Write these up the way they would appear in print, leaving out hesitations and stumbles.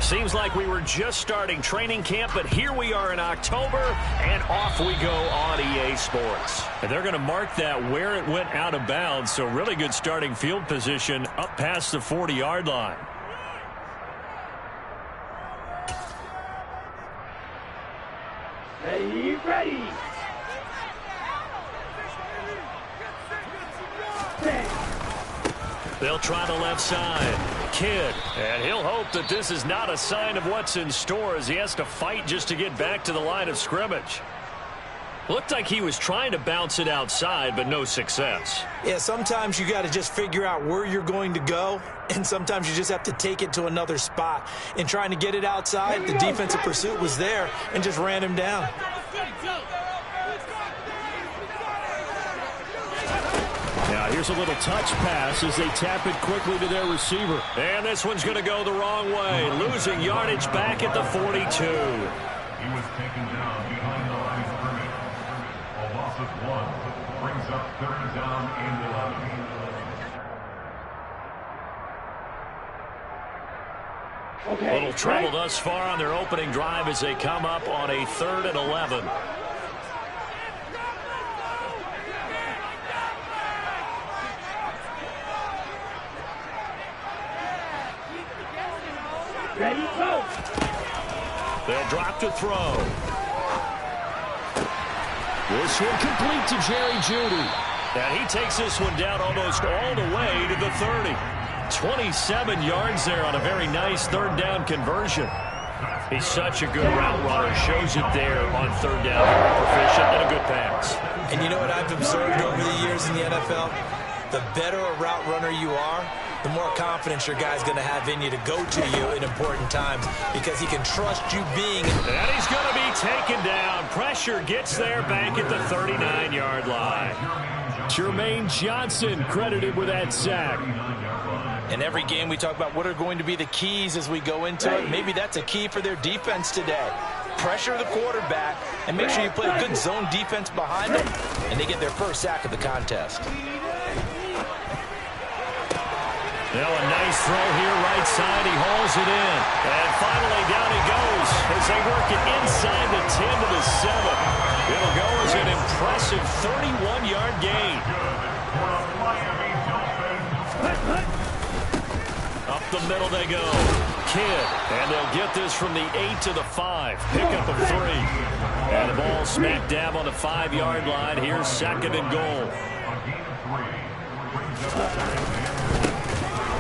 Seems like we were just starting training camp, but here we are in October, and off we go on EA Sports. And they're going to mark that where it went out of bounds, so really good starting field position up past the 40-yard line. Ready. They'll try the left side. Kidd. And he'll hope that this is not a sign of what's in store as he has to fight just to get back to the line of scrimmage. Looked like he was trying to bounce it outside, but no success. Yeah, sometimes you got to just figure out where you're going to go, and sometimes you just have to take it to another spot. In trying to get it outside, the defensive pursuit was there and just ran him down. Now here's a little touch pass as they tap it quickly to their receiver. And this one's going to go the wrong way, losing yardage back at the 42. He was taken down behind the line of scrimmage. A loss of 1 brings up 3rd down and 11. Little trouble thus far on their opening drive as they come up on a 3rd and 11. Ready, go. They'll drop to throw. This one complete to Jerry Jeudy. And he takes this one down almost all the way to the 30. 27 yards there on a very nice 3rd down conversion. He's such a good route runner. Shows it there on 3rd down. Very proficient and a good pass. And you know what I've observed over the years in the NFL? The better a route runner you are, the more confidence your guy's going to have in you to go to you in important times because he can trust you being. And he's going to be taken down. Pressure gets there back at the 39-yard line. Jermaine Johnson credited with that sack. In every game we talk about what are going to be the keys as we go into it. Maybe that's a key for their defense today. Pressure the quarterback and make sure you play a good zone defense behind them, and they get their first sack of the contest. Now a nice throw here, right side. He hauls it in. And finally down he goes as they work it inside the 10 to the 7. It'll go as an impressive 31-yard gain. Up the middle they go. Kidd. And they'll get this from the 8 to the 5. Pickup of 3. And the ball smack dab on the 5-yard line. Here's 2nd and goal.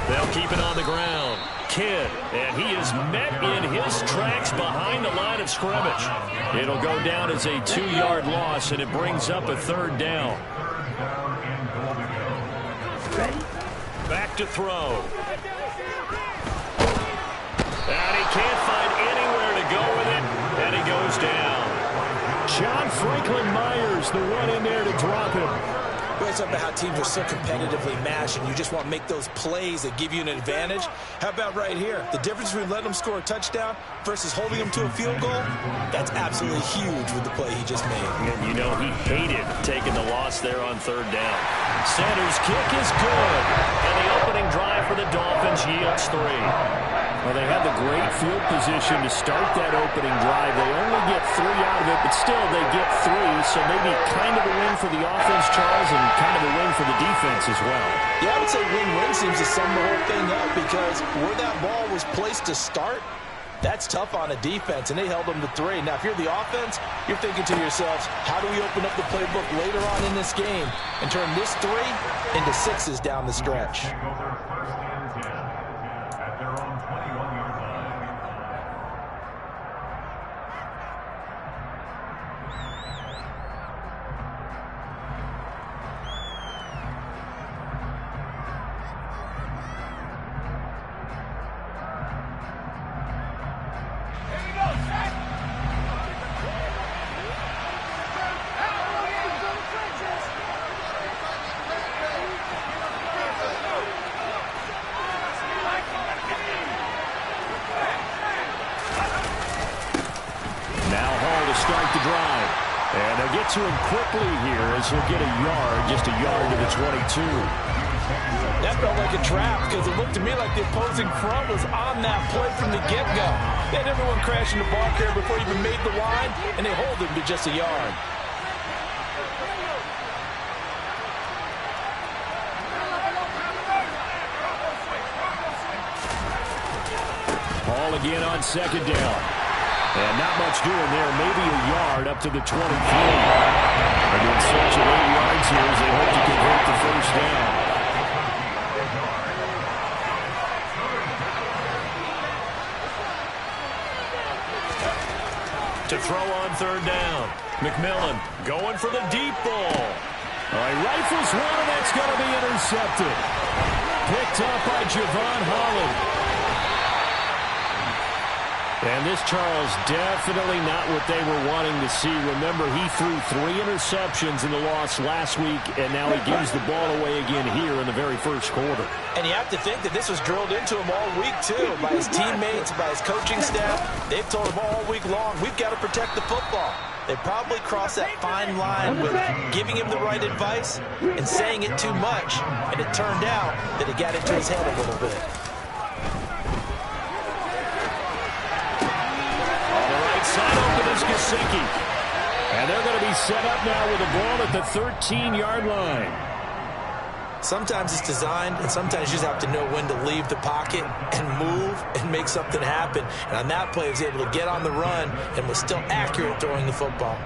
They'll keep it on the ground. Kidd, and he is met in his tracks behind the line of scrimmage. It'll go down as a 2-yard loss, and it brings up a 3rd down. Back to throw. And he can't find anywhere to go with it, and he goes down. John Franklin Myers, the one in there to drop him. We always talk about how teams are so competitively matched and you just want to make those plays that give you an advantage. How about right here? The difference between letting them score a touchdown versus holding them to a field goal, that's absolutely huge with the play he just made. And you know he hated taking the loss there on 3rd down. Sanders' kick is good. And the opening drive for the Dolphins yields 3. Well, they had the great field position to start that opening drive. They only get 3 out of it, but still they get 3. So maybe kind of a win for the offense, Charles, and kind of a win for the defense as well. Yeah, I would say win-win seems to sum the whole thing up because where that ball was placed to start, that's tough on a defense, and they held them to 3. Now, if you're the offense, you're thinking to yourselves, how do we open up the playbook later on in this game and turn this 3 into 6s down the stretch? Start the drive. And they'll get to him quickly here as he'll get a yard, just a yard to the 22. That felt like a trap because it looked to me like the opposing front was on that play from the get-go. They had everyone crashing the ball carrier before he even made the line, and they hold him to just a yard. Ball again on second down. And not much doing there. Maybe a yard up to the 23. And in search of 8 yards here as they hope to convert the first down. To throw on third down. McMillan going for the deep ball. All right, rifles one, and that's going to be intercepted. Picked up by Javon Holland. And this, Charles, definitely not what they were wanting to see. Remember, he threw 3 interceptions in the loss last week, and now he gives the ball away again here in the very first quarter. And you have to think that this was drilled into him all week, too, by his teammates, by his coaching staff. They've told him all week long, we've got to protect the football. They probably crossed that fine line with giving him the right advice and saying it too much. And it turned out that it got into his head a little bit. Side open is Gesicki. And they're going to be set up now with the ball at the 13-yard line. Sometimes it's designed, and sometimes you just have to know when to leave the pocket and move and make something happen. And on that play, he was able to get on the run and was still accurate throwing the football.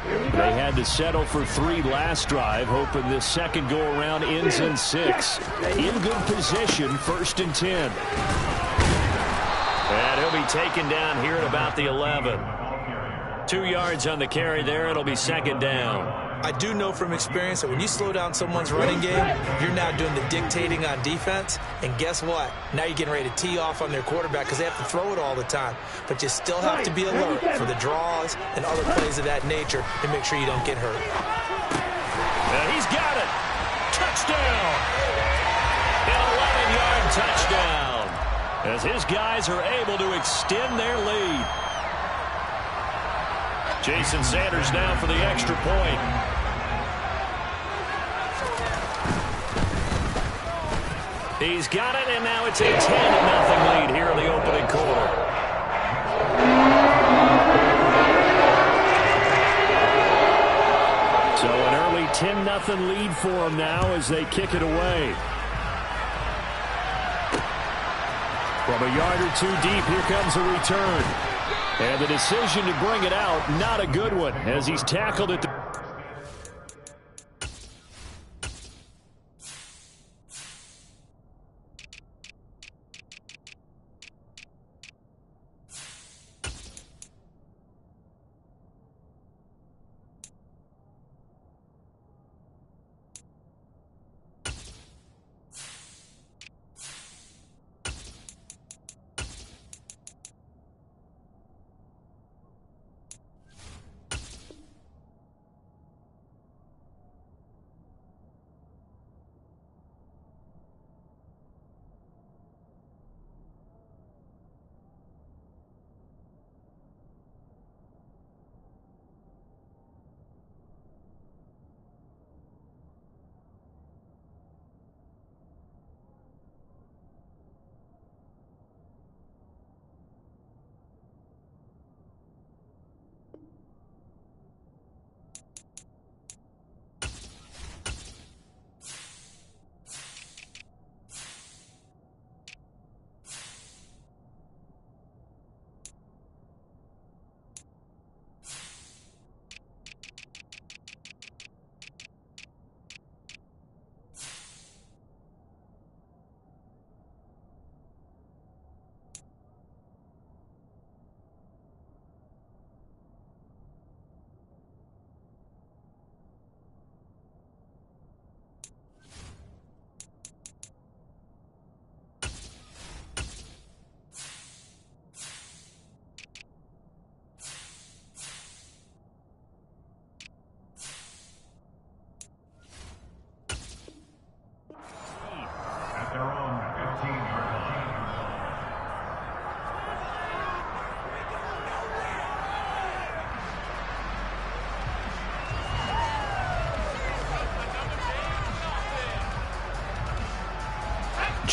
They had to settle for 3 last drive, hoping this second go-around ends in 6. In good position, 1st and 10. And he'll be taken down here at about the 11. 2 yards on the carry there. It'll be second down. I do know from experience that when you slow down someone's running game, you're now doing the dictating on defense. And guess what? Now you're getting ready to tee off on their quarterback because they have to throw it all the time. But you still have to be alert for the draws and other plays of that nature to make sure you don't get hurt. And he's got it. Touchdown. An 11-yard touchdown. As his guys are able to extend their lead. Jason Sanders now for the extra point. He's got it, and now it's a 10-0 lead here in the opening quarter. So an early 10-0 lead for them now as they kick it away. From a yard or 2 deep, here comes a return. And the decision to bring it out, not a good one, as he's tackled at the...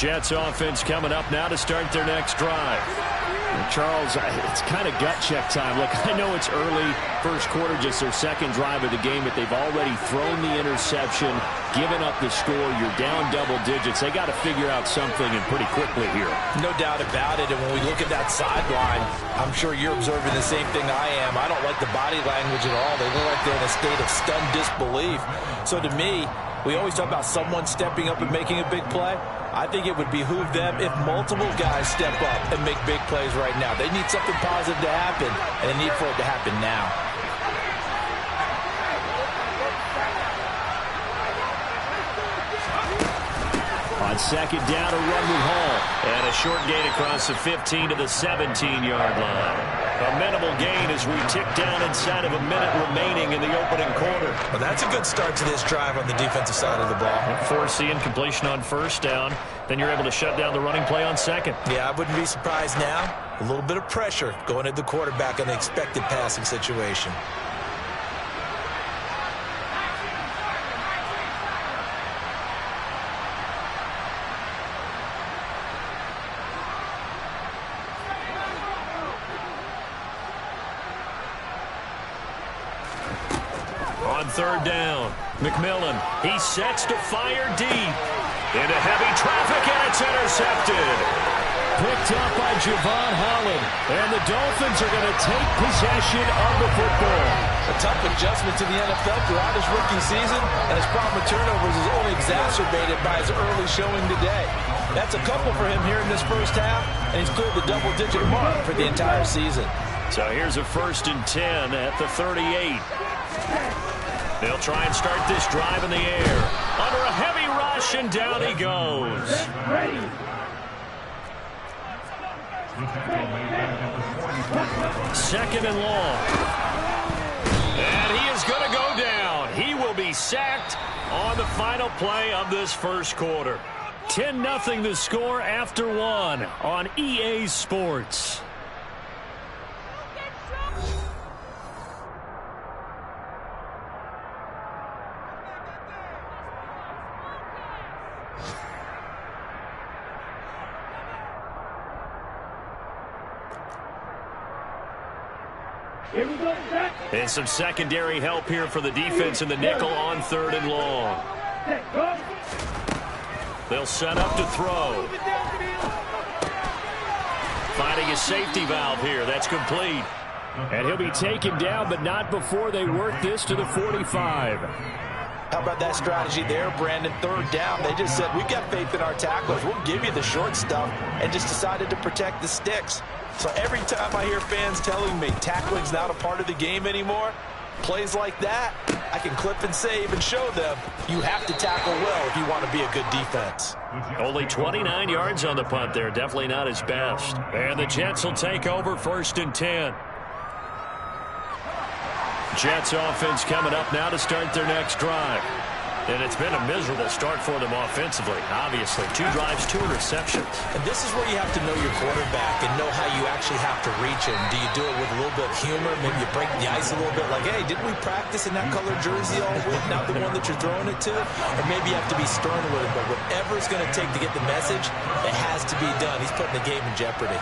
Jets offense coming up now to start their next drive. Charles, it's kind of gut check time. Look, I know it's early, first quarter, just their second drive of the game, but they've already thrown the interception, given up the score. You're down double digits. They got to figure out something, and pretty quickly here. No doubt about it. And when we look at that sideline, I'm sure you're observing the same thing I am. I don't like the body language at all. They look like they're in a state of stunned disbelief. So to me, we always talk about someone stepping up and making a big play. I think it would behoove them if multiple guys step up and make big plays right now. They need something positive to happen, and they need for it to happen now. On second down, a run with Hall. And a short gain across the 15 to the 17-yard line. A minimal gain as we tick down inside of a minute remaining in the opening quarter. Well, that's a good start to this drive on the defensive side of the ball. Force the incompletion on first down. Then you're able to shut down the running play on second. Yeah, I wouldn't be surprised now. A little bit of pressure going at the quarterback in the expected passing situation. On third down, McMillan, he sets to fire deep. Into heavy traffic, and it's intercepted. Picked up by Javon Holland, and the Dolphins are going to take possession of the football. A tough adjustment to the NFL throughout his rookie season, and his problem with turnovers is only exacerbated by his early showing today. That's a couple for him here in this first half, and he's cleared the double-digit mark for the entire season. So here's a 1st and 10 at the 38. They'll try and start this drive in the air. Under a heavy rush, and down he goes. Second and long. And he is going to go down. He will be sacked on the final play of this first quarter. 10-0 the score after one on EA Sports. And some secondary help here for the defense in the nickel on 3rd and long. They'll set up to throw. Finding a safety valve here. That's complete. And he'll be taken down, but not before they work this to the 45. How about that strategy there, Brandon? 3rd down. They just said, we've got faith in our tacklers. We'll give you the short stuff, and just decided to protect the sticks. So every time I hear fans telling me tackling's not a part of the game anymore, plays like that, I can clip and save and show them you have to tackle well if you want to be a good defense. Only 29 yards on the punt there. Definitely not his best. And the Jets will take over 1st and 10. Jets offense coming up now to start their next drive. And it's been a miserable start for them offensively. Obviously, 2 drives, 2 interceptions. And this is where you have to know your quarterback and know how you actually have to reach him. Do you do it with a little bit of humor? Maybe you break the ice a little bit like, hey, didn't we practice in that colored jersey all week? Not the one that you're throwing it to? Or maybe you have to be stern with him. But whatever it's going to take to get the message, it has to be done. He's putting the game in jeopardy.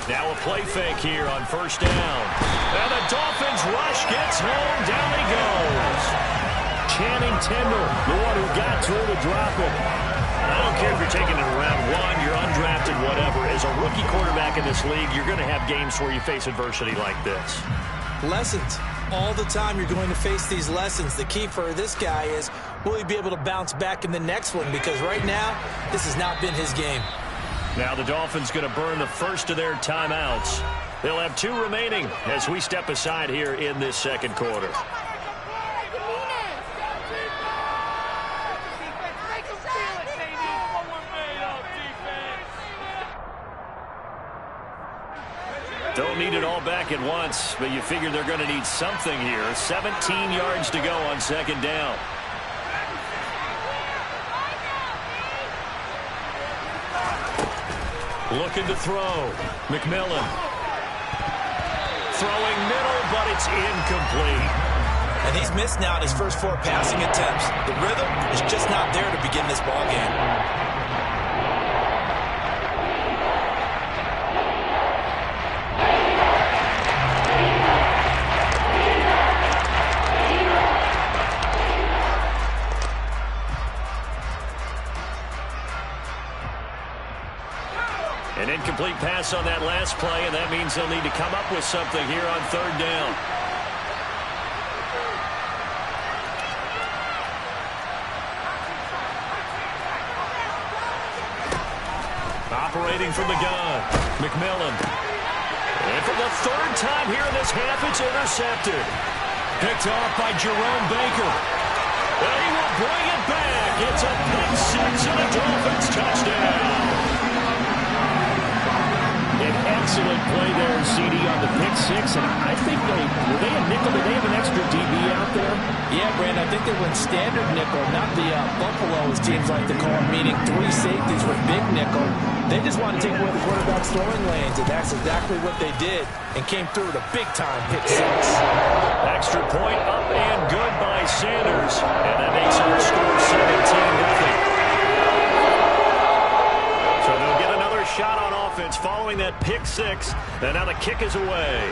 Now a play fake here on 1st down. And the Dolphins rush gets home. Down he goes. Channing Tindall, the one who got through to drop it. I don't care if you're taking it in round 1, you're undrafted, whatever. As a rookie quarterback in this league, you're going to have games where you face adversity like this. Lessons. All the time you're going to face these lessons. The key for this guy is, will he be able to bounce back in the next one? Because right now, this has not been his game. Now the Dolphins going to burn the first of their timeouts. They'll have 2 remaining as we step aside here in this second quarter. Don't need it all back at once, but you figure they're going to need something here. 17 yards to go on 2nd down. Looking to throw. McMillan. throwing middle, but it's incomplete. And he's missed now in his first 4 passing attempts. The rhythm is just not there to begin this ball game. An incomplete pass on that last play, and that means they'll need to come up with something here on 3rd down. Operating from the gun, McMillan. And for the 3rd time here in this half, it's intercepted. Picked off by Jerome Baker. And he will bring it back. It's a pick 6 and a Dolphins touchdown. An excellent play there, CD, on the pick 6. And I think were they a nickel? Did they have an extra DB out there? Yeah, Brandon, I think they went standard nickel, not the Buffalo, as teams like to call them, meaning 3 safeties with big nickel. They just wanted to take away the quarterback's throwing lanes, and that's exactly what they did, and came through with a big-time pick 6. Extra point up and good by Sanders. And that makes our score 17-0. So they'll get another shot on offense following that pick 6. And now the kick is away.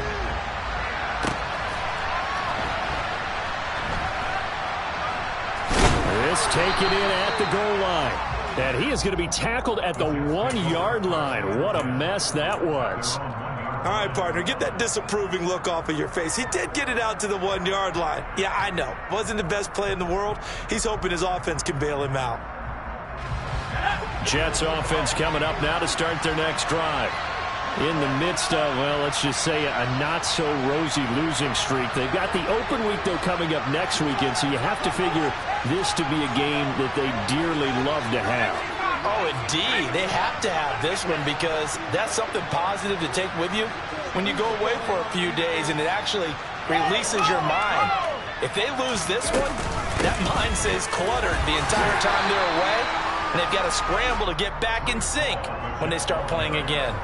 This taken in at the goal line. And he is going to be tackled at the 1-yard line. What a mess that was. All right, partner, get that disapproving look off of your face. He did get it out to the 1-yard line. Yeah, I know. Wasn't the best play in the world. He's hoping his offense can bail him out. Jets offense coming up now to start their next drive. In the midst of, well, let's just say a not-so-rosy losing streak. They've got the open week, though, coming up next weekend, so you have to figure this to be a game that they dearly love to have. Oh, indeed. They have to have this one because that's something positive to take with you when you go away for a few days, and it actually releases your mind. If they lose this one, that mind stays cluttered the entire time they're away, and they've got to scramble to get back in sync when they start playing again.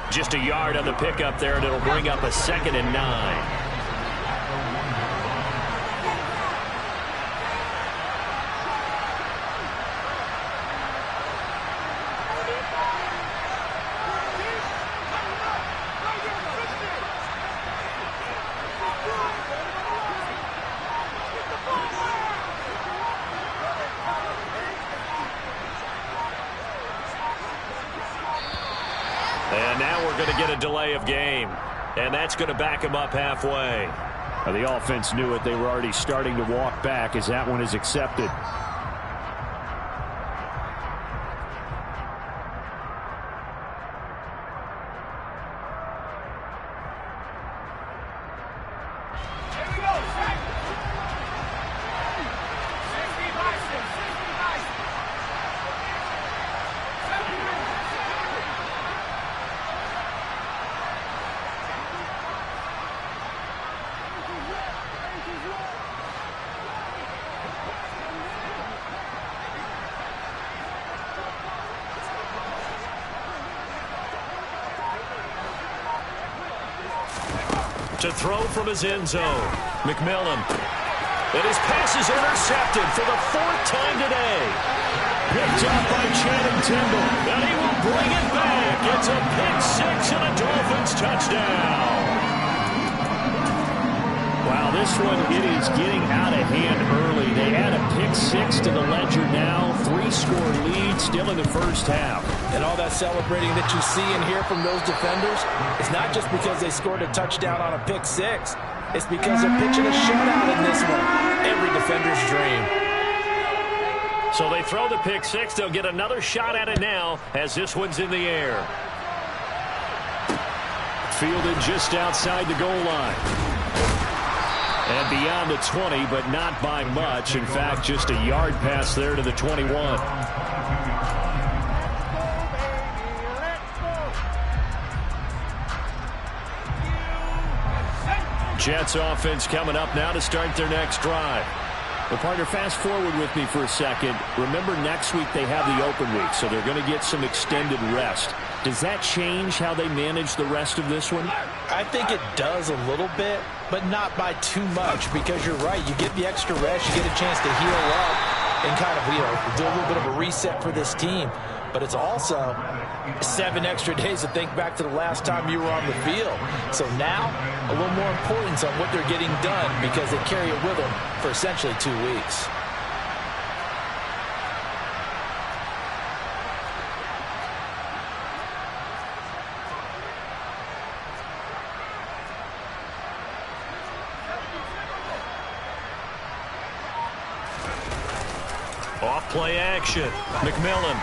Just a yard on the pickup there, and it'll bring up a 2nd and 9. And now we're going to get a delay of game. And that's going to back him up halfway. Well, the offense knew it. They were already starting to walk back as that one is accepted. To throw from his end zone, McMillan. And his pass is intercepted for the 4th time today. Picked up by Channing Tindall. And he will bring it back. It's a pick 6 and a Dolphins touchdown. Wow, this one, it is getting out of hand early. They add a pick 6 to the ledger now. 3-score lead still in the first half. And all that celebrating that you see and hear from those defenders, it's not just because they scored a touchdown on a pick 6. It's because they're pitching a shutout in this one. Every defender's dream. So they throw the pick 6. They'll get another shot at it now as this one's in the air. Fielded just outside the goal line. And beyond the 20, but not by much. In fact, just a yard pass there to the 21. Jets offense coming up now to start their next drive. Well, partner, fast forward with me for a second. Remember, next week they have the open week, so they're going to get some extended rest. Does that change how they manage the rest of this one? I think it does a little bit, but not by too much, because you're right. You get the extra rest, you get a chance to heal up and kind of, do a little bit of a reset for this team. But it's also 7 extra days to think back to the last time you were on the field. So now, a little more importance on what they're getting done, because they carry it with them for essentially 2 weeks. Off-play action. McMillan.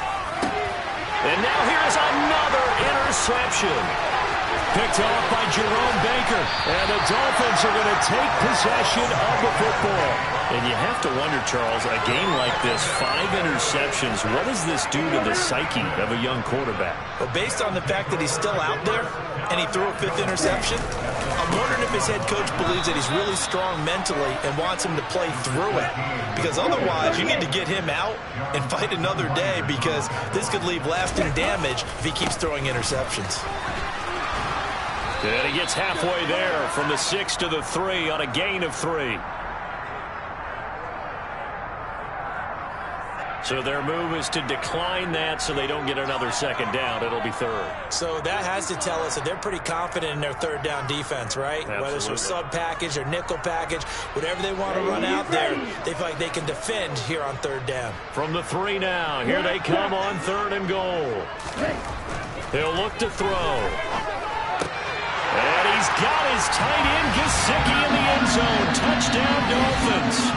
And now here's another interception. Picked off by Jerome Baker. And the Dolphins are going to take possession of the football. And you have to wonder, Charles, a game like this, 5 interceptions, what does this do to the psyche of a young quarterback? Well, based on the fact that he's still out there and he threw a 5th interception, I'm wondering if his head coach believes that he's really strong mentally and wants him to play through it. Because otherwise, you need to get him out and fight another day, because this could leave lasting damage if he keeps throwing interceptions. And he gets halfway there from the 6 to the 3 on a gain of 3. So their move is to decline that so they don't get another 2nd down. It'll be 3rd. So that has to tell us that they're pretty confident in their 3rd down defense, right? Absolutely. Whether it's a sub package or nickel package, whatever they want to run out there, they feel like they can defend here on 3rd down. From the 3 now, here they come on 3rd and goal. He'll look to throw. And he's got his tight end, Gesicki, in the end zone. Touchdown, Dolphins.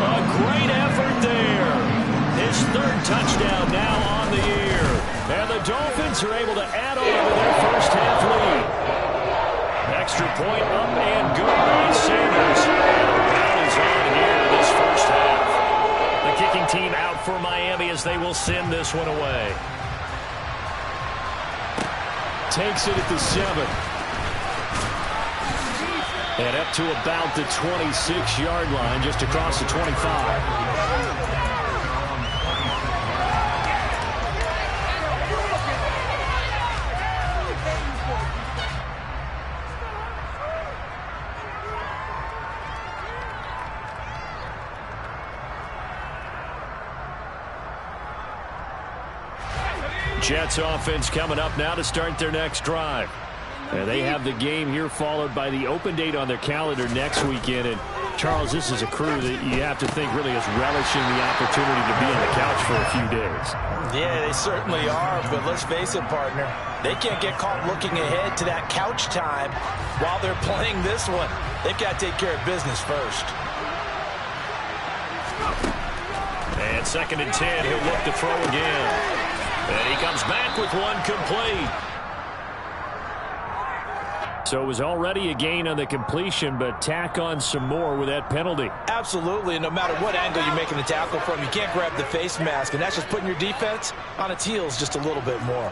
A great effort there. His 3rd touchdown now on the year. And the Dolphins are able to add on to their first half lead. Extra point up and good by Sanders. And that is on here this first half. The kicking team out for Miami as they will send this one away. Takes it at the 7. And up to about the 26-yard line, just across the 25. Jets offense coming up now to start their next drive. And they have the game here followed by the open date on their calendar next weekend. And, Charles, this is a crew that you have to think really is relishing the opportunity to be on the couch for a few days. Yeah, they certainly are, but let's face it, partner. They can't get caught looking ahead to that couch time while they're playing this one. They've got to take care of business first. And 2nd and 10, he'll look to throw again. And he comes back with one complete. So it was already a gain on the completion, but tack on some more with that penalty. Absolutely, and no matter what angle you're making the tackle from, you can't grab the face mask, and that's just putting your defense on its heels just a little bit more.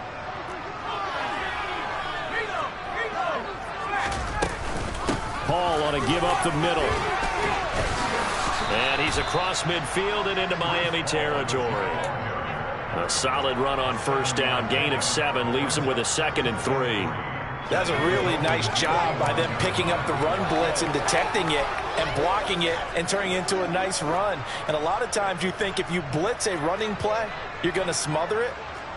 Paul on a give up the middle. And he's across midfield and into Miami territory. A solid run on 1st down, gain of 7, leaves him with a 2nd and 3. That's a really nice job by them picking up the run blitz and detecting it and blocking it and turning it into a nice run. And a lot of times you think if you blitz a running play, you're going to smother it.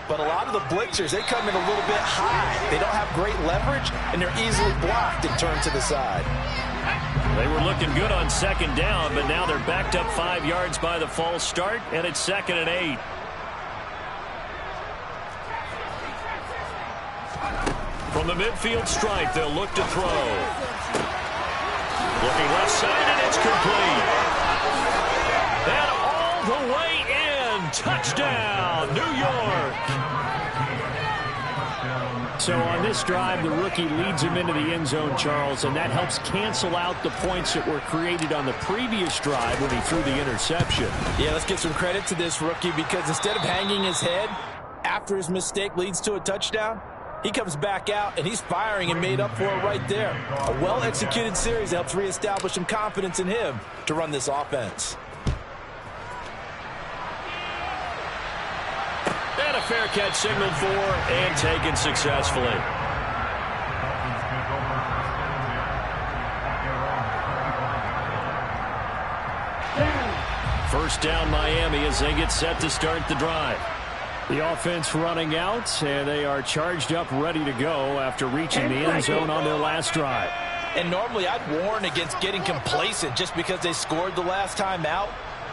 But a lot of the blitzers, they come in a little bit high. They don't have great leverage, and they're easily blocked and turned to the side. They were looking good on 2nd down, but now they're backed up 5 yards by the false start, and it's 2nd and 8. From the midfield stripe, they'll look to throw. Looking left side, and it's complete. And all the way in. Touchdown, New York. So on this drive, the rookie leads him into the end zone, Charles, and that helps cancel out the points that were created on the previous drive when he threw the interception. Yeah, let's give some credit to this rookie, because instead of hanging his head after his mistake leads to a touchdown, he comes back out, and he's firing and made up for it right there. A well-executed series helps reestablish some confidence in him to run this offense. And a fair catch signaled for and taken successfully. First down Miami as they get set to start the drive. The offense running out, and they are charged up, ready to go after reaching the end zone on their last drive. And normally I'd warn against getting complacent just because they scored the last time out.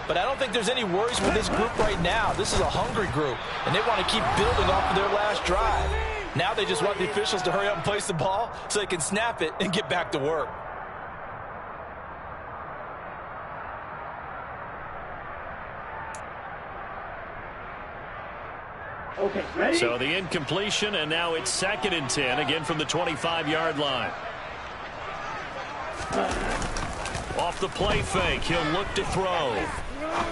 But I don't think there's any worries with this group right now. This is a hungry group, and they want to keep building off of their last drive. Now they just want the officials to hurry up and place the ball so they can snap it and get back to work. Okay, ready? So the incompletion, and now it's 2nd and 10, again from the 25-yard line. Off the play fake, he'll look to throw.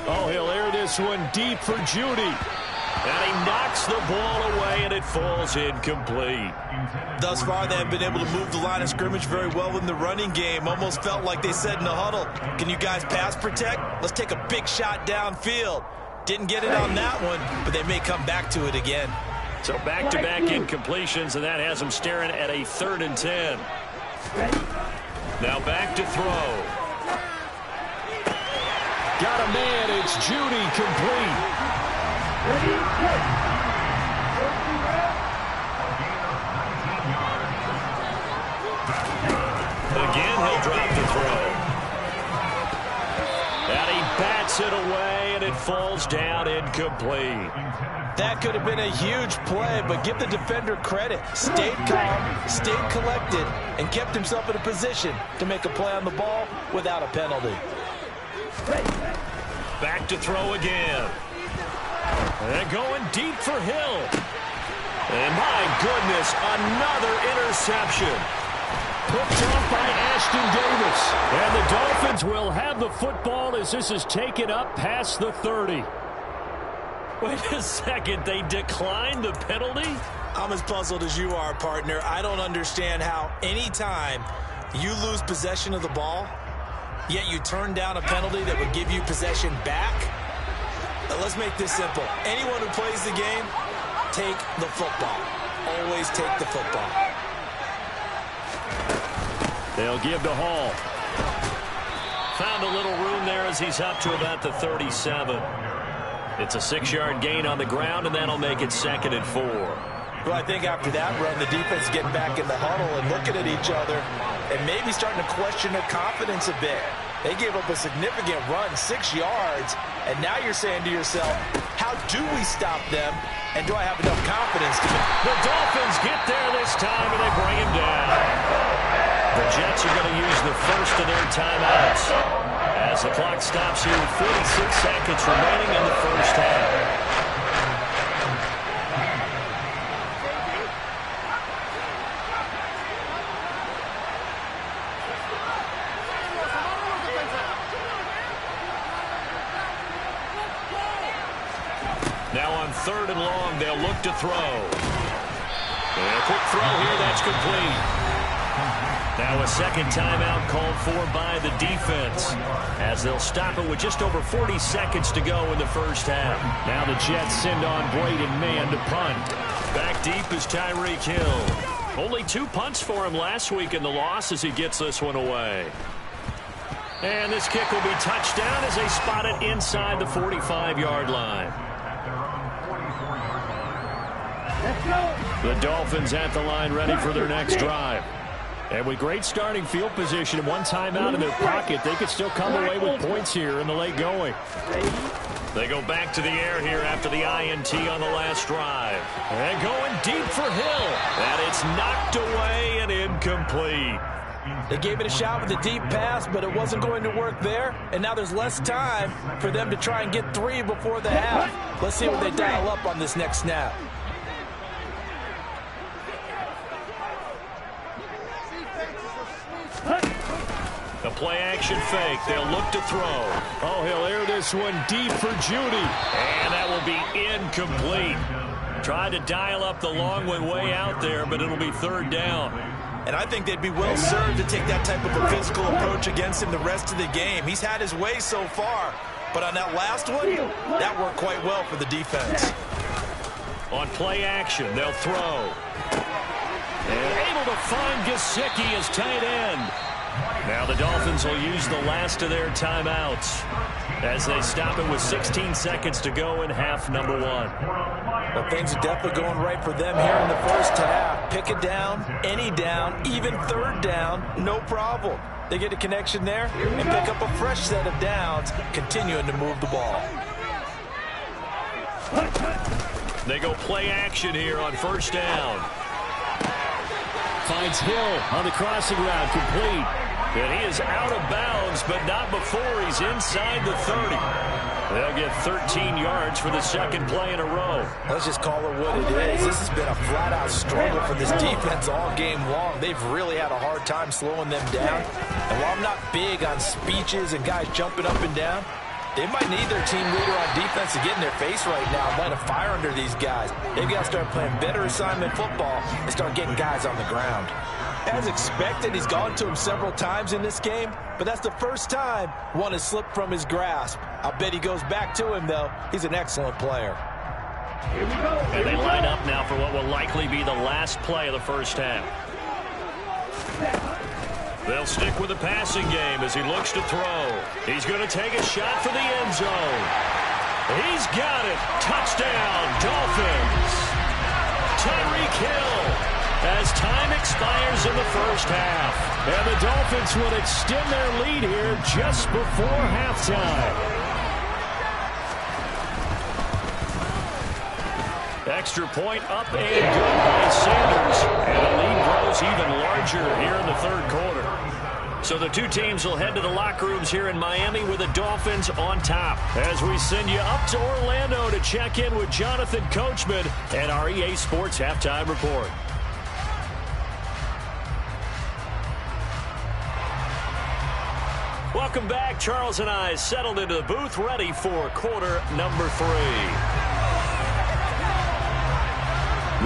Oh, he'll air this one deep for Judy. And he knocks the ball away, and it falls incomplete. Thus far, they have been able to move the line of scrimmage very well in the running game. Almost felt like they said in the huddle, can you guys pass protect? Let's take a big shot downfield. Didn't get it on that one, but they may come back to it again. So back-to-back incompletions, and that has them staring at a 3rd and 10. Now back to throw. Got a man, it's Judy, complete. Again, he'll drop the throw. And he bats it away, and it falls down incomplete. That could have been a huge play, but give the defender credit. Stayed calm, stayed collected, and kept himself in a position to make a play on the ball without a penalty. Back to throw again. And going deep for Hill. And my goodness, another interception. Picked off by Ashton Davis. And the Dolphins will have the football as this is taken up past the 30. Wait a second, they declined the penalty? I'm as puzzled as you are, partner. I don't understand how any time you lose possession of the ball, yet you turn down a penalty that would give you possession back. Let's make this simple. Anyone who plays the game, take the football. Always take the football. They'll give to Hall. Found a little room there as he's up to about the 37. It's a 6-yard gain on the ground, and that'll make it 2nd and 4. Well, I think after that run, the defense getting back in the huddle and looking at each other and maybe starting to question their confidence a bit. They gave up a significant run, 6 yards, and now you're saying to yourself, how do we stop them, and do I have enough confidence to... The Dolphins get there this time, and they bring him down. The Jets are going to use the first of their timeouts as the clock stops here with 46 seconds remaining in the first half. Now on 3rd and long, they'll look to throw. And a quick throw here, that's complete. Now a second timeout called for by the defense as they'll stop it with just over 40 seconds to go in the first half. Now the Jets send on Braden Mann to punt. Back deep is Tyreek Hill. Only 2 punts for him last week in the loss as he gets this one away. And this kick will be touchdown as they spot it inside the 45-yard line. The Dolphins at the line ready for their next drive. And with great starting field position and one timeout in their pocket, they could still come away with points here in the late going. They go back to the air here after the INT on the last drive. And going deep for Hill. And it's knocked away and incomplete. They gave it a shot with a deep pass, but it wasn't going to work there. And now there's less time for them to try and get 3 before the half. Let's see what they dial up on this next snap. A play-action fake. They'll look to throw. Oh, he'll air this one deep for Judy. And that will be incomplete. Tried to dial up the long one way out there, but it'll be 3rd down. And I think they'd be well served to take that type of a physical approach against him the rest of the game. He's had his way so far, but on that last one, that worked quite well for the defense. On play action, they'll throw. And able to find Gesicki as tight end. Now the Dolphins will use the last of their timeouts as they stop it with 16 seconds to go in half number one. Well, things are definitely going right for them here in the first half. Pick a down, any down, even third down, no problem. They get a connection there and pick up a fresh set of downs, continuing to move the ball. They go play action here on first down. Finds Hill on the crossing route, complete. And he is out of bounds, but not before he's inside the 30. They'll get 13 yards for the second play in a row. Let's just call it what it is. This has been a flat-out struggle for this defense all game long. They've really had a hard time slowing them down. And while I'm not big on speeches and guys jumping up and down, they might need their team leader on defense to get in their face right now and light a fire under these guys. They've got to start playing better assignment football and start getting guys on the ground. As expected, he's gone to him several times in this game, but that's the first time one has slipped from his grasp. I'll bet he goes back to him, though. He's an excellent player. And they line up now for what will likely be the last play of the first half. They'll stick with the passing game as he looks to throw. He's going to take a shot for the end zone. He's got it. Touchdown, Dolphins. Tyreek Hill. As time expires in the first half. And the Dolphins will extend their lead here just before halftime. Extra point up and good by Sanders. And the lead grows even larger here in the third quarter. So the two teams will head to the locker rooms here in Miami with the Dolphins on top. As we send you up to Orlando to check in with Jonathan Coachman and our EA Sports Halftime Report. Welcome back. Charles and I settled into the booth, ready for quarter number 3.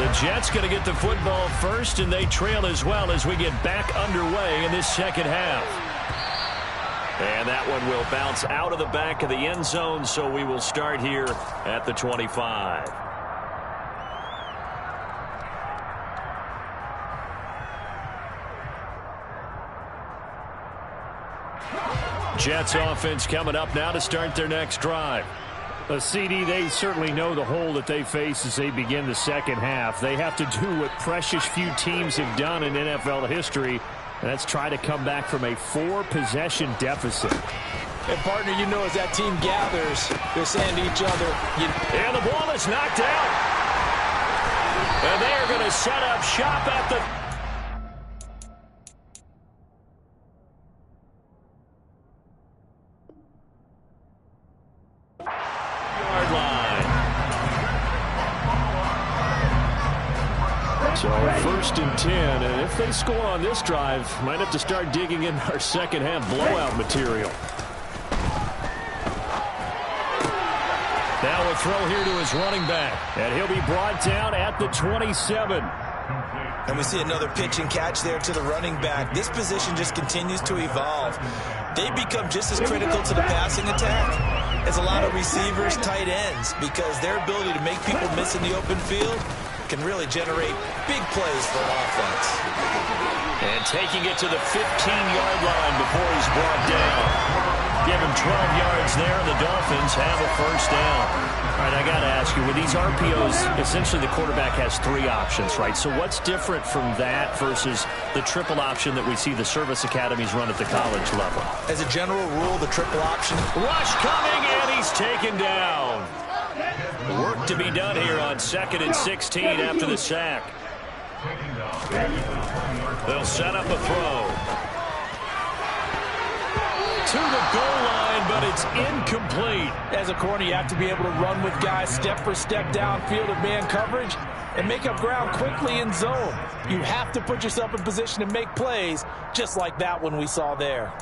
The Jets going to get the football first, and they trail as well as we get back underway in this second half. And that one will bounce out of the back of the end zone, so we will start here at the 25. Jets offense coming up now to start their next drive. CD, they certainly know the hole that they face as they begin the second half. They have to do what precious few teams have done in NFL history, and that's try to come back from a 4-possession deficit. And, partner, you know as that team gathers, they're saying to each other, and the ball is knocked out. And they are going to set up shop at the So first and 10, and if they score on this drive, might have to start digging in our second half blowout material. Now a throw here to his running back, and he'll be brought down at the 27. And we see another pitch and catch there to the running back. This position just continues to evolve. They become just as critical to the passing attack as a lot of receivers, tight ends, because their ability to make people miss in the open field can really generate big plays for an offense. And taking it to the 15-yard line before he's brought down. Give him 12 yards there, and the Dolphins have a first down. All right, I got to ask you, with these RPOs, essentially the quarterback has 3 options, right? So what's different from that versus the triple option that we see the service academies run at the college level? As a general rule, the triple option. Rush coming, and he's taken down. Work to be done here on 2nd and 16 after the sack. They'll set up a throw. To the goal line, but it's incomplete. As a corner, you have to be able to run with guys step for step downfield of man coverage and make up ground quickly in zone. You have to put yourself in position to make plays, just like that one we saw there.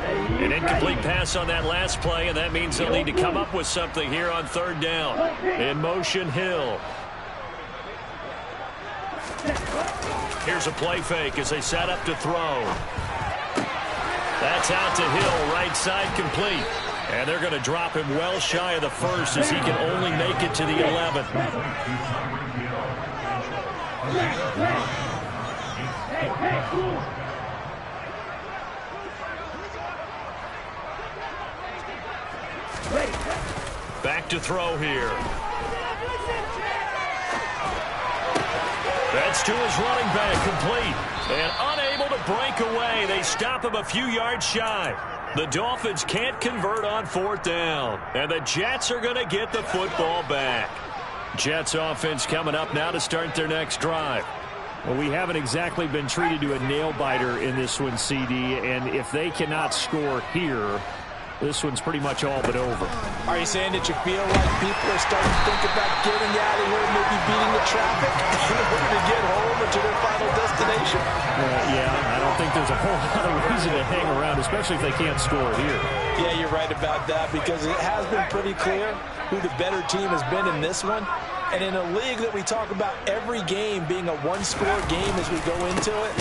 An incomplete pass on that last play, and that means they'll need to come up with something here on 3rd down. In motion, Hill. Here's a play fake as they set up to throw. That's out to Hill, right side complete. And they're going to drop him well shy of the first as he can only make it to the 11th. Back to throw here. That's to his running back, complete. And unable to break away. They stop him a few yards shy. The Dolphins can't convert on 4th down. And the Jets are going to get the football back. Jets offense coming up now to start their next drive. Well, we haven't exactly been treated to a nail-biter in this one, CD. And if they cannot score here, this one's pretty much all but over. Are you saying that you feel like people are starting to think about getting out of here, maybe beating the traffic in order to get home or to their final destination? Yeah, I don't think there's a whole lot of reason to hang around, especially if they can't score here. Yeah, you're right about that because it has been pretty clear who the better team has been in this one. And in a league that we talk about every game being a one-score game as we go into it,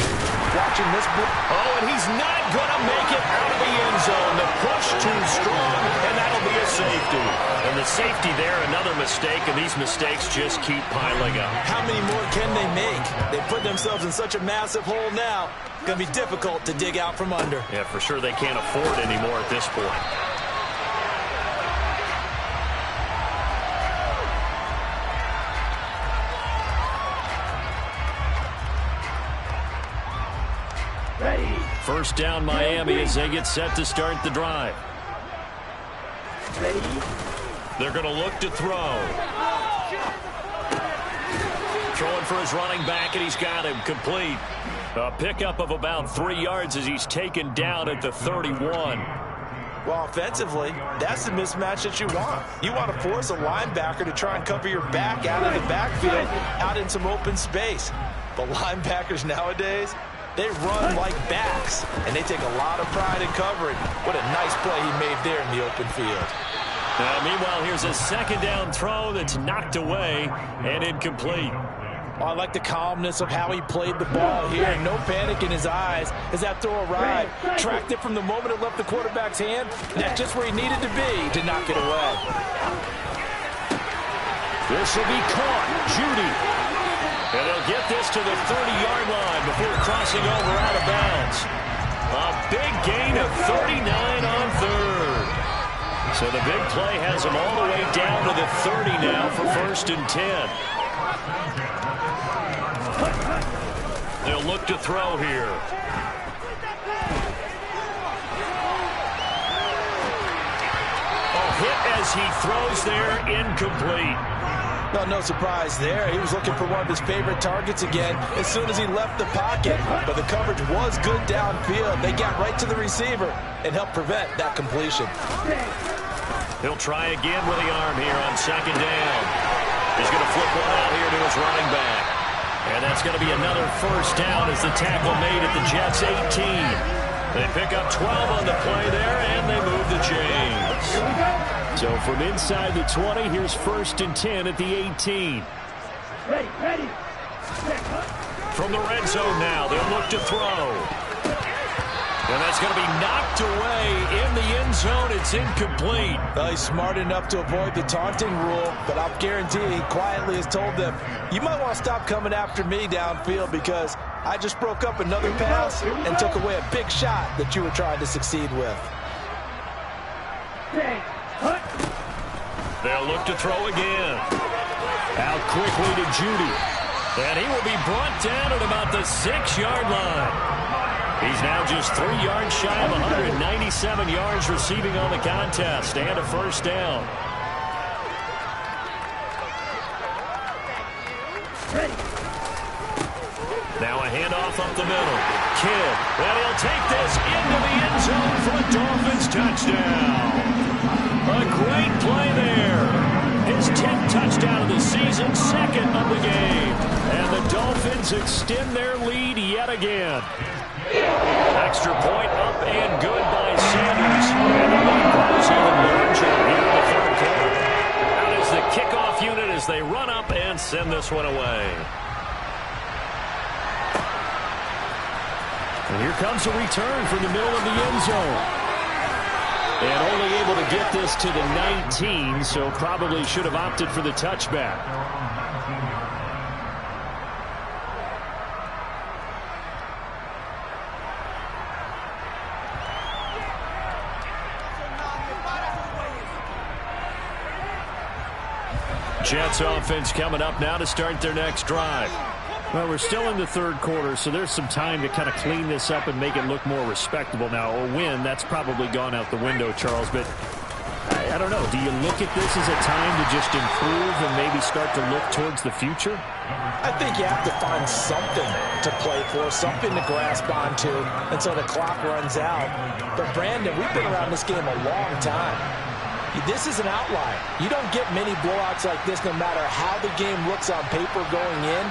watching this... Oh, and he's not going to make it out of the end zone. The push too strong, and that'll be a safety. And the safety there, another mistake, and these mistakes just keep piling up. How many more can they make? They put themselves in such a massive hole now. It's going to be difficult to dig out from under. Yeah, for sure they can't afford anymore at this point. First down, Miami, as they get set to start the drive. They're going to look to throw. Throwing for his running back, and he's got him complete. A pickup of about 3 yards as he's taken down at the 31. Well, offensively, that's the mismatch that you want. You want to force a linebacker to try and cover your back out of the backfield, out in some open space. But linebackers nowadays, they run like backs, and they take a lot of pride in covering. What a nice play he made there in the open field. Meanwhile, here's a second down throw that's knocked away and incomplete. Oh, I like the calmness of how he played the ball here. No panic in his eyes as that throw arrived. Tracked it from the moment it left the quarterback's hand. And that's just where he needed to be to knock it away. This will be caught. Judy. And they'll get this to the 30-yard line before crossing over out of bounds. A big gain of 39 on third. So the big play has them all the way down to the 30 now for 1st and 10. They'll look to throw here. A hit as he throws there, incomplete. No surprise there. He was looking for one of his favorite targets again as soon as he left the pocket. But the coverage was good downfield. They got right to the receiver and helped prevent that completion. He'll try again with the arm here on second down. He's going to flip one out here to his running back. And that's going to be another first down as the tackle made at the Jets' 18. They pick up 12 on the play there, and they move the chains. So from inside the 20, here's 1st and 10 at the 18. Ready. From the red zone now, they'll look to throw. And that's going to be knocked away in the end zone. It's incomplete. Well, he's smart enough to avoid the taunting rule, but I'll guarantee he quietly has told them, you might want to stop coming after me downfield because I just broke up another pass and took away a big shot that you were trying to succeed with. They'll look to throw again. Out quickly to Judy. And he will be brought down at about the 6-yard line. He's now just 3 yards shy of 197 yards receiving on the contest and a first down. Now a handoff up the middle. Kidd. And he'll take this into the end zone for a Dolphins touchdown. A great play there. His 10th touchdown of the season, second of the game. And the Dolphins extend their lead yet again. Extra point up and good by Sanders. And the lead grows even larger here in the third quarter. Out is the kickoff unit as they run up and send this one away. And here comes a return from the middle of the end zone. And only able to get this to the 19, so probably should have opted for the touchback. Jets offense coming up now to start their next drive. Well, we're still in the third quarter, so there's some time to kind of clean this up and make it look more respectable. Now, a win, that's probably gone out the window, Charles, but I don't know. Do you look at this as a time to just improve and maybe start to look towards the future? I think you have to find something to play for, something to grasp onto until the clock runs out. But, Brandon, we've been around this game a long time. This is an outlier. You don't get many blowouts like this no matter how the game looks on paper going in.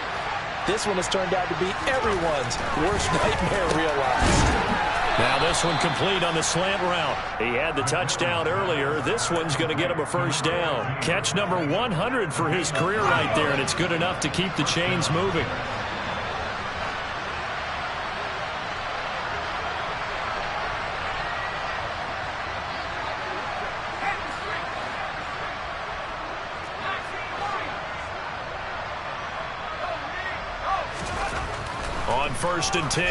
This one has turned out to be everyone's worst nightmare realized. Now this one complete on the slant route. He had the touchdown earlier. This one's going to get him a first down. Catch number 100 for his career right there, and it's good enough to keep the chains moving. On 1st and 10,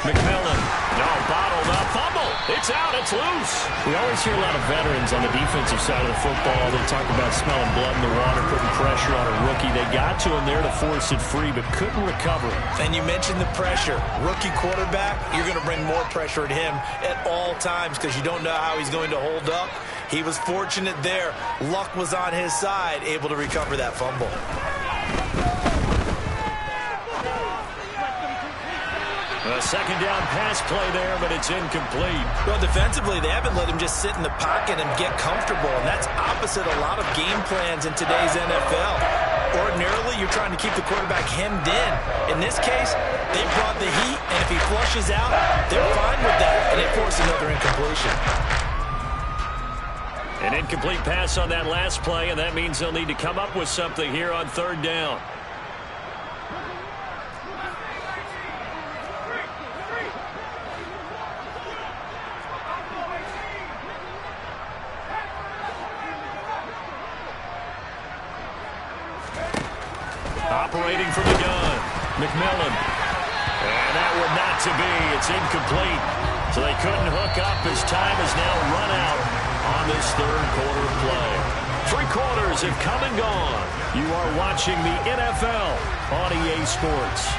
McMillan. No, bottled up, fumble. It's out, it's loose. We always hear a lot of veterans on the defensive side of the football. They talk about smelling blood in the water, putting pressure on a rookie. They got to him there to force it free, but couldn't recover. And you mentioned the pressure. Rookie quarterback, you're going to bring more pressure at him at all times because you don't know how he's going to hold up. He was fortunate there. Luck was on his side, able to recover that fumble. A second down pass play there, but it's incomplete. Well, defensively, they haven't let him just sit in the pocket and get comfortable, and that's opposite a lot of game plans in today's NFL. Ordinarily, you're trying to keep the quarterback hemmed in. In this case, they brought the heat, and if he flushes out, they're fine with that, and they force another incompletion. An incomplete pass on that last play, and that means they'll need to come up with something here on 3rd down. Operating from the gun, McMillan. And that one not to be. It's incomplete. So they couldn't hook up as time has now run out on this 3rd quarter play. 3 quarters have come and gone. You are watching the NFL on EA Sports.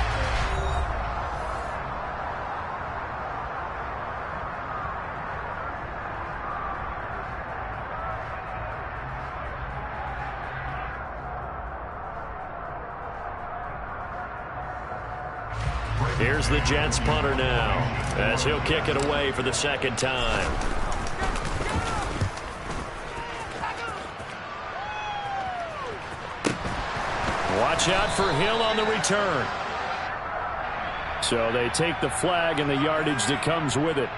Here's the Jets punter now, as he'll kick it away for the 2nd time. Watch out for Hill on the return. So they take the flag and the yardage that comes with it.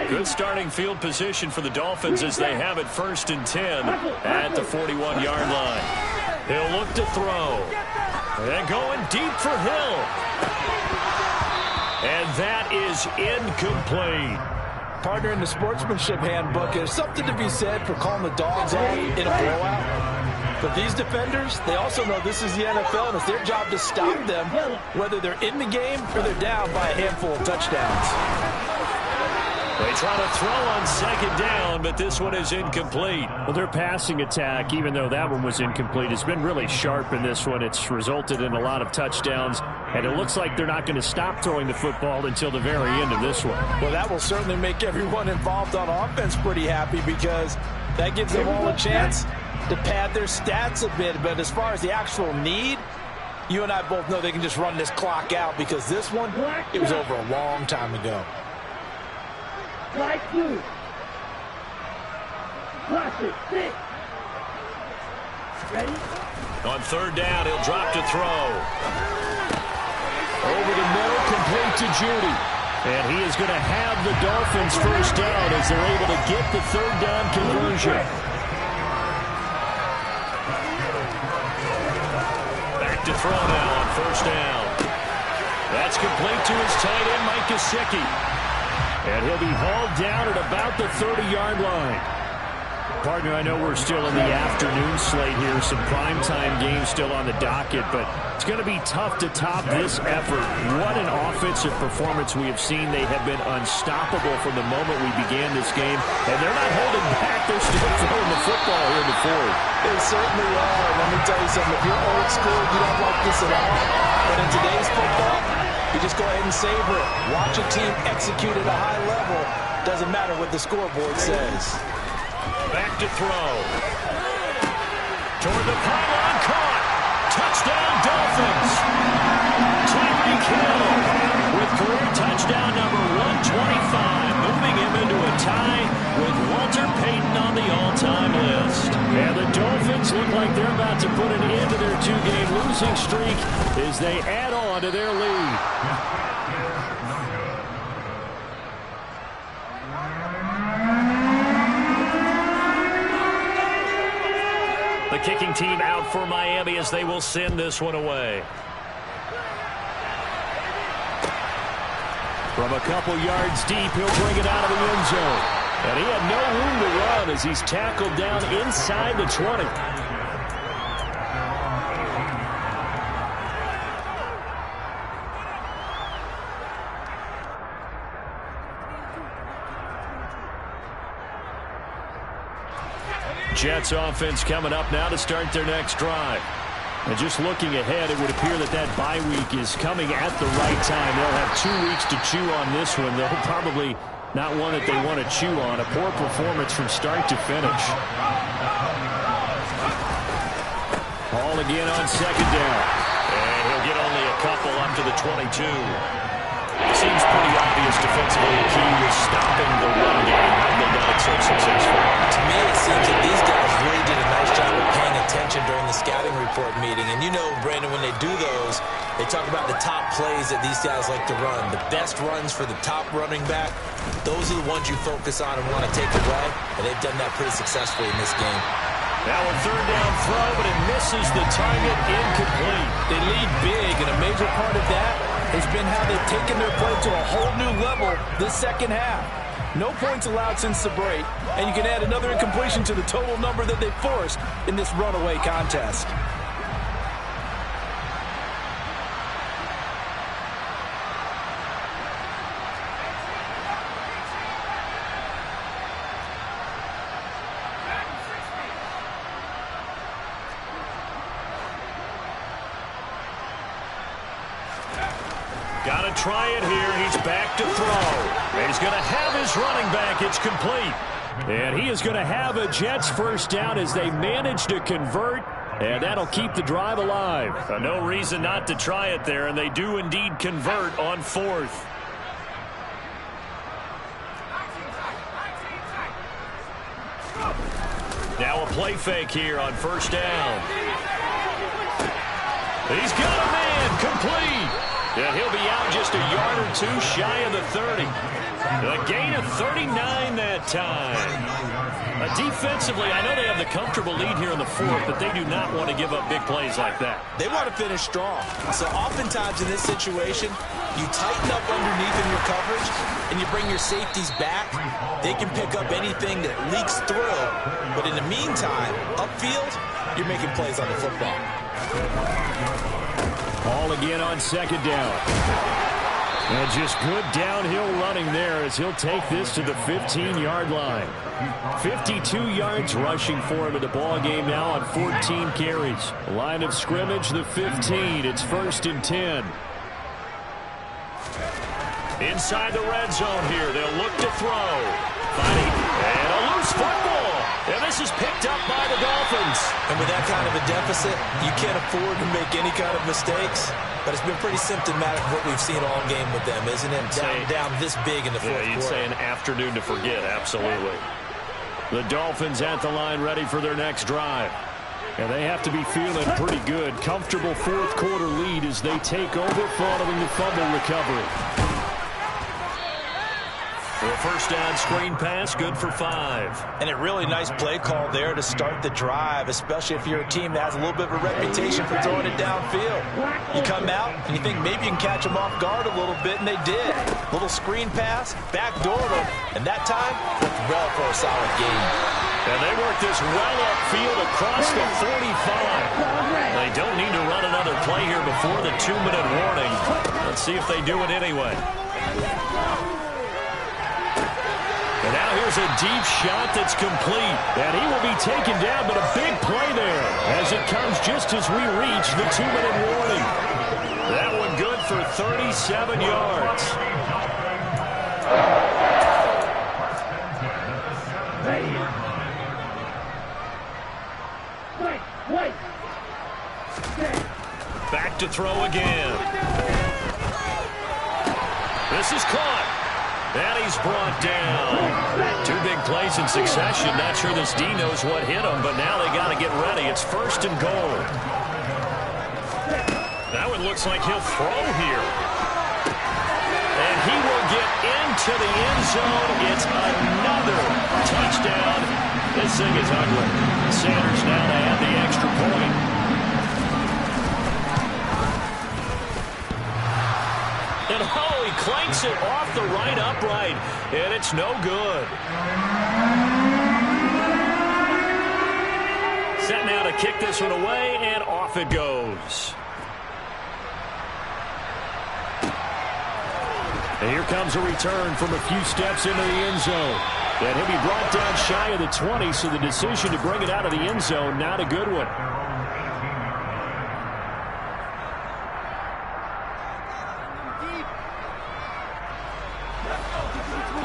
Good starting field position for the Dolphins as they have it 1st and 10 at the 41-yard line. He'll look to throw. And going deep for Hill. And that is incomplete. Partner, in the sportsmanship handbook, there's something to be said for calling the dogs off in a blowout. But these defenders, they also know this is the NFL, and it's their job to stop them, whether they're in the game or they're down by a handful of touchdowns. They try to throw on 2nd down, but this one is incomplete. Well, their passing attack, even though that one was incomplete, has been really sharp in this one. It's resulted in a lot of touchdowns, and it looks like they're not going to stop throwing the football until the very end of this one. Well, that will certainly make everyone involved on offense pretty happy because that gives them all a chance to pad their stats a bit. But as far as the actual need, you and I both know they can just run this clock out because this one, it was over a long time ago. Flag 2. Classic 6. Ready? On 3rd down, he'll drop to throw. Over the middle, complete to Judy. And he is going to have the Dolphins first down as they're able to get the third down conversion. Back to throw now on first down. That's complete to his tight end, Mike Gesicki. And he'll be hauled down at about the 30-yard line. Partner, I know we're still in the afternoon slate here. Some primetime games still on the docket, but it's going to be tough to top this effort. What an offensive performance we have seen. They have been unstoppable from the moment we began this game, and they're not holding back. They're still throwing the football here in the fourth. They certainly are. Let me tell you something. If you're old school, you don't like this at all. But in today's football, you just go ahead and savor it. Watch a team execute at a high level. Doesn't matter what the scoreboard says. Back to throw. Toward the pylon, caught. Touchdown, Dolphins. Tyreek Hill with career touchdown number 125, moving him into a tie with Walter Payton on the all-time list. And the Dolphins look like they're about to put an end to their two-game losing streak as they add on to their lead. The kicking team out for Miami as they will send this one away. From a couple yards deep, he'll bring it out of the end zone. And he had no room to run as he's tackled down inside the 20. Jets offense coming up now to start their next drive. And just looking ahead, it would appear that bye week is coming at the right time. They'll have 2 weeks to chew on this one. They'll probably not one that they want to chew on. A poor performance from start to finish. Ball again on second down. And he'll get only a couple up to the 22. Seems pretty obvious defensively the key was stopping the run game. How have they done it so successful? To me, it seems that these guys really did a nice job of paying attention during the scouting report meeting. And you know, Brandon, when they do those, they talk about the top plays that these guys like to run. The best runs for the top running back, those are the ones you focus on and want to take away. And they've done that pretty successfully in this game. Now a third down throw, but it misses the target, incomplete. They lead big, and a major part of that has been how they've taken their play to a whole new level this second half. No points allowed since the break, and you can add another incompletion to the total number that they forced in this runaway contest. Got to try it here. He's back to throw. He's going to have his running back. It's complete. And he is going to have a Jets first down as they manage to convert. And that'll keep the drive alive. No reason not to try it there. And they do indeed convert on fourth. Now a play fake here on first down. He's got a man complete. And he'll be out just a yard or two shy of the 30. A gain of 39 that time. Defensively, I know they have the comfortable lead here in the fourth, but they do not want to give up big plays like that. They want to finish strong. So oftentimes in this situation, you tighten up underneath in your coverage, and you bring your safeties back. They can pick up anything that leaks through. But in the meantime, upfield, you're making plays on the football. Ball again on second down. And just good downhill running there as he'll take this to the 15-yard line. 52 yards rushing for him in the ball game now on 14 carries. Line of scrimmage, the 15. It's 1st and 10. Inside the red zone here. They'll look to throw. Fighting. And a loose football. And this is picked up by the Dolphins. And with that kind of a deficit, you can't afford to make any kind of mistakes. But it's been pretty symptomatic of what we've seen all game with them, isn't it? Down this big in the fourth quarter. You'd say an afternoon to forget, absolutely. The Dolphins at the line ready for their next drive. And they have to be feeling pretty good. Comfortable fourth quarter lead as they take over following the fumble recovery. The first down screen pass, good for 5. And a really nice play call there to start the drive, especially if you're a team that has a little bit of a reputation for throwing it downfield. You come out and you think maybe you can catch them off guard a little bit, and they did. Little screen pass, backdoor them, and that time, looked well for a solid gain. And they work this well upfield across the 45. They don't need to run another play here before the 2-minute warning. Let's see if they do it anyway. And now here's a deep shot that's complete. And he will be taken down, but a big play there as it comes just as we reach the 2-minute warning. That one good for 37 yards. Wait. Back to throw again. This is caught. And he's brought down. 2 big plays in succession. Not sure this D knows what hit him, but now they got to get ready. It's 1st and goal. Now it looks like he'll throw here. And he will get into the end zone. It's another touchdown. This thing is ugly. Sanders now to add the extra point. And oh, he clanks it off the right upright, and it's no good. Set now to kick this one away, and off it goes. And here comes a return from a few steps into the end zone. And he'll be brought down shy of the 20, so the decision to bring it out of the end zone, not a good one.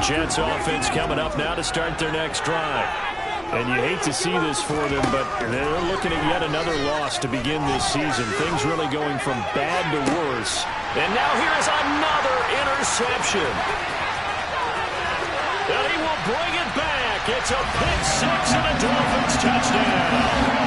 Jets offense coming up now to start their next drive. And you hate to see this for them, but they're looking at yet another loss to begin this season. Things really going from bad to worse. And now here's another interception. And he will bring it back. It's a pick-6 and a Dolphins touchdown.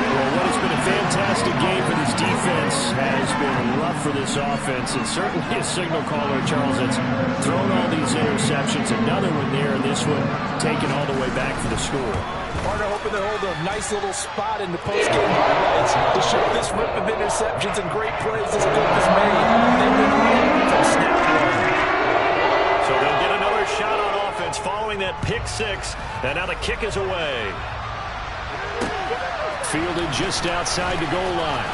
Well, what has been a fantastic game for this defense has been rough for this offense. And certainly a signal caller, Charles, that's thrown all these interceptions. Another one there, and this one taken all the way back for the score. Partner hoping they hold a nice little spot in the post-game highlights to show this rip of interceptions and great plays this group has made. They've been right from snap one. So they'll get another shot on offense following that pick-6, and now the kick is away. Fielded just outside the goal line.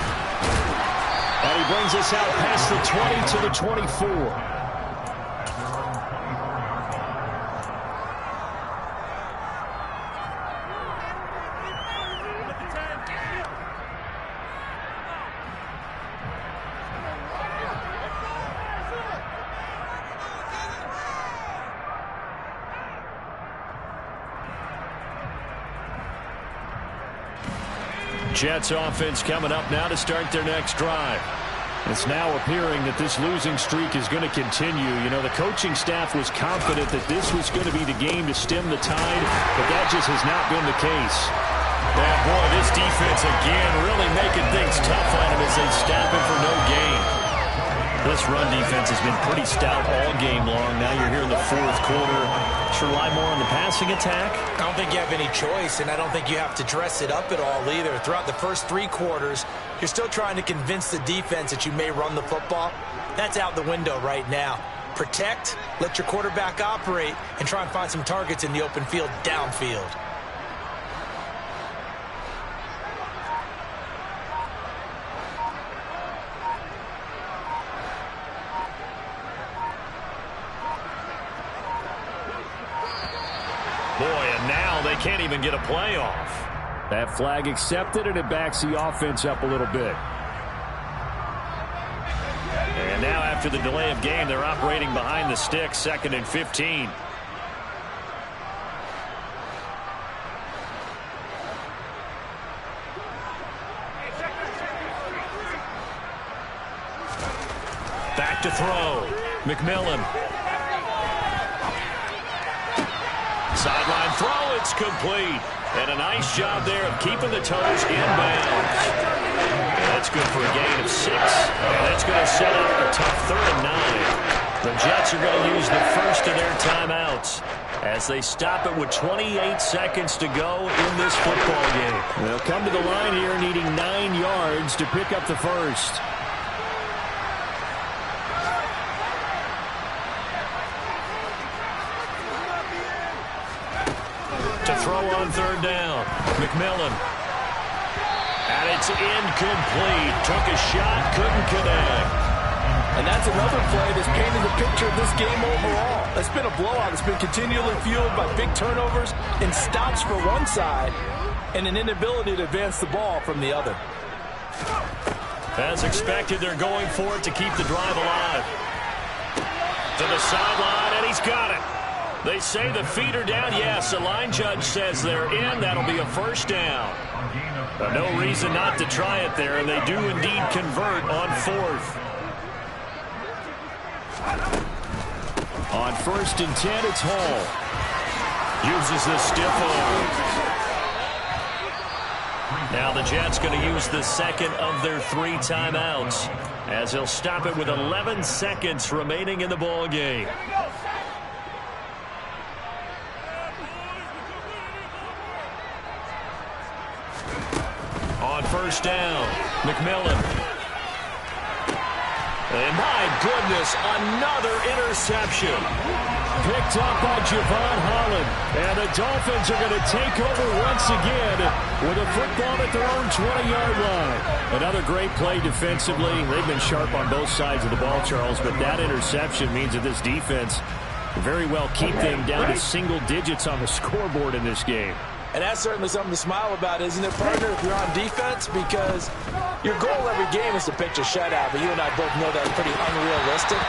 And he brings us out past the 20 to the 24. Jets offense coming up now to start their next drive. It's now appearing that this losing streak is going to continue. You know, the coaching staff was confident that this was going to be the game to stem the tide, but that just has not been the case. And boy, this defense again really making things tough on them as they snap him for no gain. This run defense has been pretty stout all game long. Now you're here in the 4th quarter. Should rely more on the passing attack? I don't think you have any choice, and I don't think you have to dress it up at all either. Throughout the first 3 quarters, you're still trying to convince the defense that you may run the football. That's out the window right now. Protect, let your quarterback operate, and try and find some targets in the open field downfield. Boy, and now they can't even get a playoff. That flag accepted, and it backs the offense up a little bit. And now after the delay of game, they're operating behind the sticks, 2nd and 15. Back to throw. McMillan. Sideline throw, it's complete. And a nice job there of keeping the toes inbounds. And that's good for a gain of 6. And that's going to set up a tough 3rd and 9. The Jets are going to use the first of their timeouts as they stop it with 28 seconds to go in this football game. They'll come to the line here needing 9 yards to pick up the first. To throw on third down, McMillan. And it's incomplete. Took a shot, couldn't connect. And that's another play that's painted the picture of this game overall. It's been a blowout. It's been continually fueled by big turnovers and stops for one side and an inability to advance the ball from the other. As expected, they're going for it to keep the drive alive. To the sideline, and he's got it. They say the feet are down. Yes, the line judge says they're in. That'll be a first down. No reason not to try it there, and they do indeed convert on fourth. On 1st and 10, it's Hall. Uses the stiff arm. Now the Jets going to use the second of their 3 timeouts as they'll stop it with 11 seconds remaining in the ball game. On first down, McMillan. And my goodness, another interception. Picked up by Javon Holland. And the Dolphins are going to take over once again with a football at their own 20-yard line. Another great play defensively. They've been sharp on both sides of the ball, Charles, but that interception means that this defense very well keep them down to single digits on the scoreboard in this game. And that's certainly something to smile about, isn't it, partner, if you're on defense? Because your goal every game is to pitch a shutout, but you and I both know that's pretty unrealistic.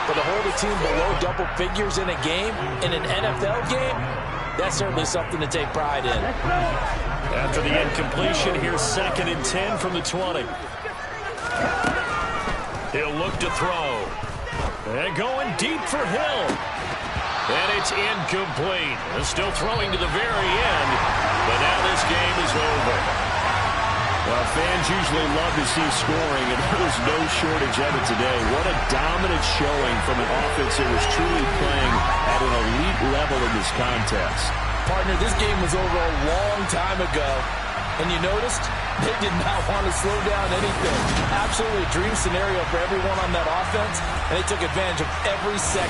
But to hold a team below double figures in a game, in an NFL game, that's certainly something to take pride in. After the incompletion, here's 2nd and 10 from the 20. He'll look to throw. And going deep for Hill. And it's incomplete. They're still throwing to the very end, but now this game is over. Well, fans usually love to see scoring, and there was no shortage of it today. What a dominant showing from an offense that was truly playing at an elite level in this contest. Partner, this game was over a long time ago, and you noticed they did not want to slow down anything. Absolutely a dream scenario for everyone on that offense, and they took advantage of every second.